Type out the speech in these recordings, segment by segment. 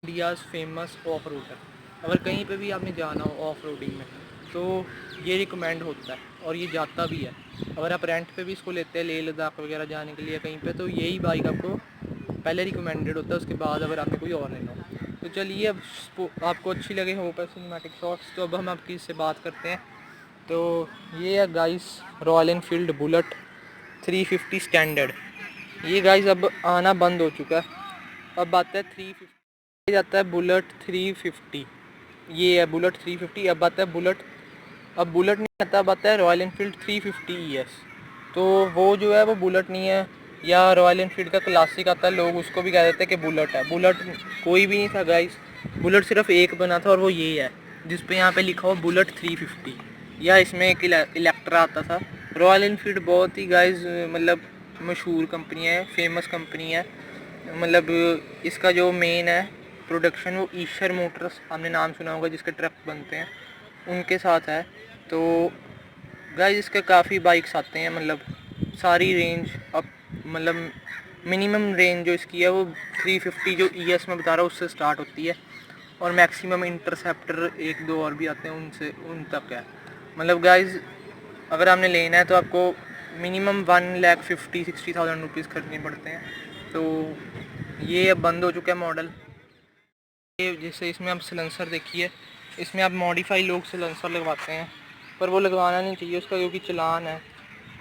India's famous off roader. अगर कहीं पे भी आपने जाना हो ऑफ रोडिंग में तो ये रिकमेंड होता है और ये जाता भी है। अगर आप रेंट पे भी इसको लेते हैं लेह लद्दाख वगैरह जाने के लिए कहीं पे, तो यही बाइक आपको पहले रिकमेंडेड होता है, उसके बाद अगर आपने कोई और लेना हो। तो चलिए अब आपको अच्छी लगे हो पर सिनेमैटिक शॉट्स, तो अब हम आपकी इससे बात करते हैं। तो ये है guys royal Enfield bullet 350 standard. ये गाइस अब आना बंद हो चुका है। अब आता है 350 जाता है बुलेट 350। ये है बुलेट 350। अब आता है बुलेट, अब बुलेट नहीं आता, अब आता है रॉयल एनफील्ड 350 ES। तो वो जो है वो बुलेट नहीं है, या रॉयल एनफील्ड का क्लासिक आता है, लोग उसको भी कह देते हैं कि बुलेट है। बुलेट कोई भी नहीं था गाइस, बुलेट सिर्फ एक बना था और वो ये है जिस पे यहाँ पे लिखा हुआ बुलेट 350, या इसमें एक इलेक्ट्रा आता था। रॉयल एनफील्ड बहुत ही गाइस मतलब मशहूर कंपनी है, फेमस कंपनी है। मतलब इसका जो मेन है प्रोडक्शन वो ईशर मोटर्स, आपने नाम सुना होगा, जिसके ट्रक बनते हैं, उनके साथ है। तो गाइस इसके काफ़ी बाइक्स आते हैं, मतलब सारी रेंज अब मतलब मिनिमम रेंज जो इसकी है वो 350 जो ES में बता रहा हूँ उससे स्टार्ट होती है, और मैक्सिमम इंटरसेप्टर एक दो और भी आते हैं उनसे उन तक है। मतलब गाइस अगर आपने लेना है तो आपको मिनिमम 1,50,000-60,000 रुपीज़ खर्चने पड़ते हैं। तो ये अब बंद हो चुका है मॉडल। ये जैसे इसमें आप सिलेंसर देखिए, इसमें आप मॉडिफाई लोग सिलेंसर लगवाते हैं, पर वो लगवाना नहीं चाहिए उसका, क्योंकि चलान है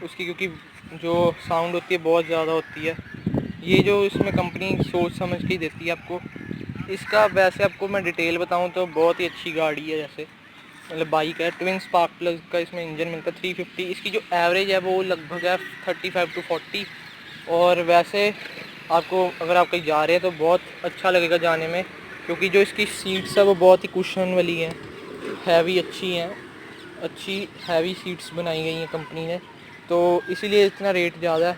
उसकी, क्योंकि जो साउंड होती है बहुत ज़्यादा होती है। ये जो इसमें कंपनी सोच समझ के ही देती है आपको। इसका वैसे आपको मैं डिटेल बताऊं तो बहुत ही अच्छी गाड़ी है, जैसे मतलब बाइक है। ट्विन स्पार्क प्लग का इसमें इंजन मिलता है 350। इसकी जो एवरेज है वो लगभग है 35 to 40। और वैसे आपको अगर आप कहीं जा रहे हैं तो बहुत अच्छा लगेगा जाने में, क्योंकि जो इसकी सीट्स है वो बहुत ही कुशन वाली हैं, हैवी अच्छी हैं, अच्छी हैवी सीट्स बनाई गई हैं कंपनी ने, तो इसीलिए इतना रेट ज़्यादा है।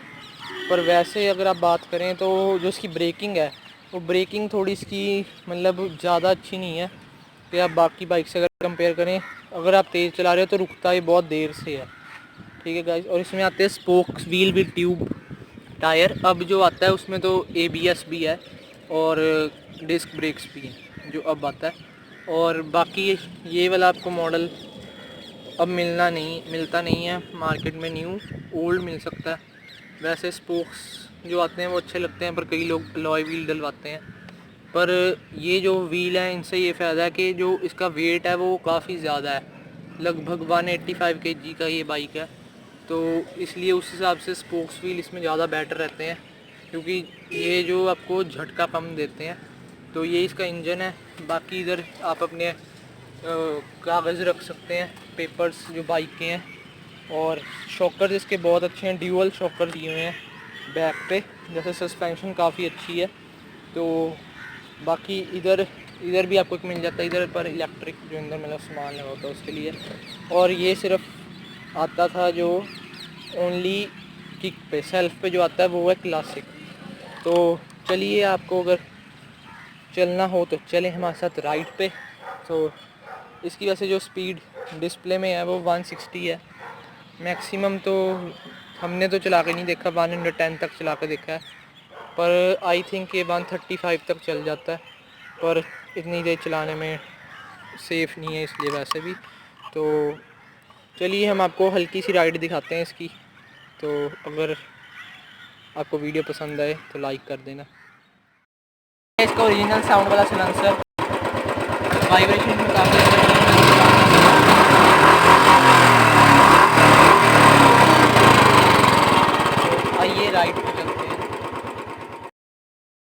पर वैसे अगर आप बात करें तो जो इसकी ब्रेकिंग है वो ब्रेकिंग थोड़ी इसकी मतलब ज़्यादा अच्छी नहीं है कि आप बाकी बाइक से अगर कंपेयर करें। अगर आप तेज़ चला रहे हो तो रुकता है बहुत देर से है, ठीक है गाइस। और इसमें आते हैं spokes wheel with tube tyre. अब जो आता है उसमें तो ABS भी है और डिस्क ब्रेक्स भी हैं जो अब आता है। और बाकी ये वाला आपको मॉडल अब मिलता नहीं है मार्केट में, न्यू ओल्ड मिल सकता है। वैसे स्पोक्स जो आते हैं वो अच्छे लगते हैं, पर कई लोग अलॉय व्हील डलवाते हैं। पर ये जो व्हील है इनसे ये फ़ायदा है कि जो इसका वेट है वो काफ़ी ज़्यादा है, लगभग 185 kg का ये बाइक है। तो इसलिए उस हिसाब से स्पोक्स व्हील इसमें ज़्यादा बेटर रहते हैं, क्योंकि ये जो आपको झटका कम देते हैं। तो ये इसका इंजन है। बाकी इधर आप अपने कागज़ रख सकते हैं, पेपर्स जो बाइक के हैं। और शॉकर इसके बहुत अच्छे हैं, ड्यूअल शॉकर दिए हुए हैं बैक पे, जैसे सस्पेंशन काफ़ी अच्छी है। तो बाकी इधर भी आपको एक मिल जाता है, इधर पर इलेक्ट्रिक जो अंदर मतलब सामान लगा होता है उसके लिए। और ये सिर्फ आता था जो ओनली किक पे, सेल्फ पे जो आता है वो है क्लासिक। तो चलिए आपको अगर चलना हो तो चलें हमारे साथ राइड पे। तो इसकी वैसे जो स्पीड डिस्प्ले में है वो 160 है मैक्सिमम। तो हमने तो चला के नहीं देखा, 110 तक चला के देखा है, पर आई थिंक ये 135 तक चल जाता है, पर इतनी देर चलाने में सेफ़ नहीं है इसलिए वैसे भी। तो चलिए हम आपको हल्की सी राइड दिखाते हैं इसकी। तो अगर आपको वीडियो पसंद आए तो लाइक कर देना। इसका ओरिजिनल साउंड वाला सिलेंसर, वाइब्रेशन में काफ़ी आइए राइड पे चलते हैं।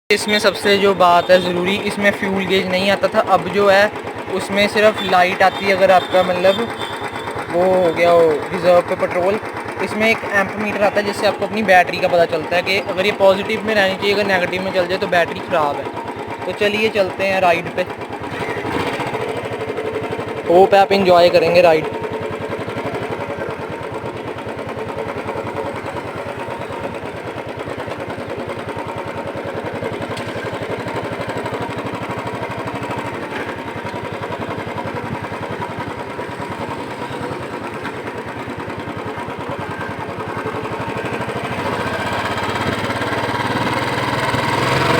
इसमें सबसे जो बात है ज़रूरी, इसमें फ्यूल गेज नहीं आता था, अब जो है उसमें सिर्फ लाइट आती है अगर आपका मतलब वो हो गया हो रिज़र्व पे पेट्रोल। इसमें एक एम्प मीटर आता है जिससे आपको अपनी बैटरी का पता चलता है कि अगर ये पॉजिटिव में रहनी चाहिए, अगर नेगेटिव में चल जाए तो बैटरी ख़राब है। तो चलिए चलते हैं राइड पे, होप आप इंजॉय करेंगे ride.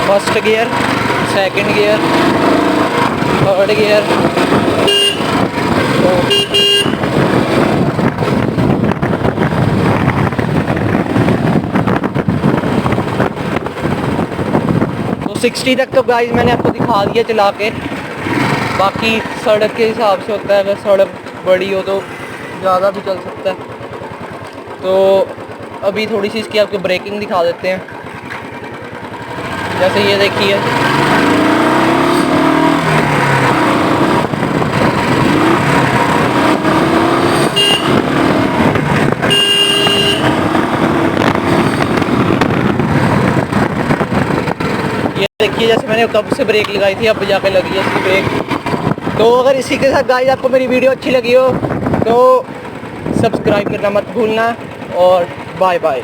First gear, second gear, third gear, तो 60 तक तो गाइस मैंने आपको दिखा दिया चला के। बाकी सड़क के हिसाब से होता है, अगर सड़क बड़ी हो तो ज़्यादा भी चल सकता है। तो अभी थोड़ी सी इसकी आपको ब्रेकिंग दिखा देते हैं। जैसे ये देखिए, ये देखिए जैसे मैंने कब से ब्रेक लगाई थी, अब जाके लगी है इसकी ब्रेक। तो अगर इसी के साथ गाइस आपको मेरी वीडियो अच्छी लगी हो तो सब्सक्राइब करना मत भूलना, और बाय बाय।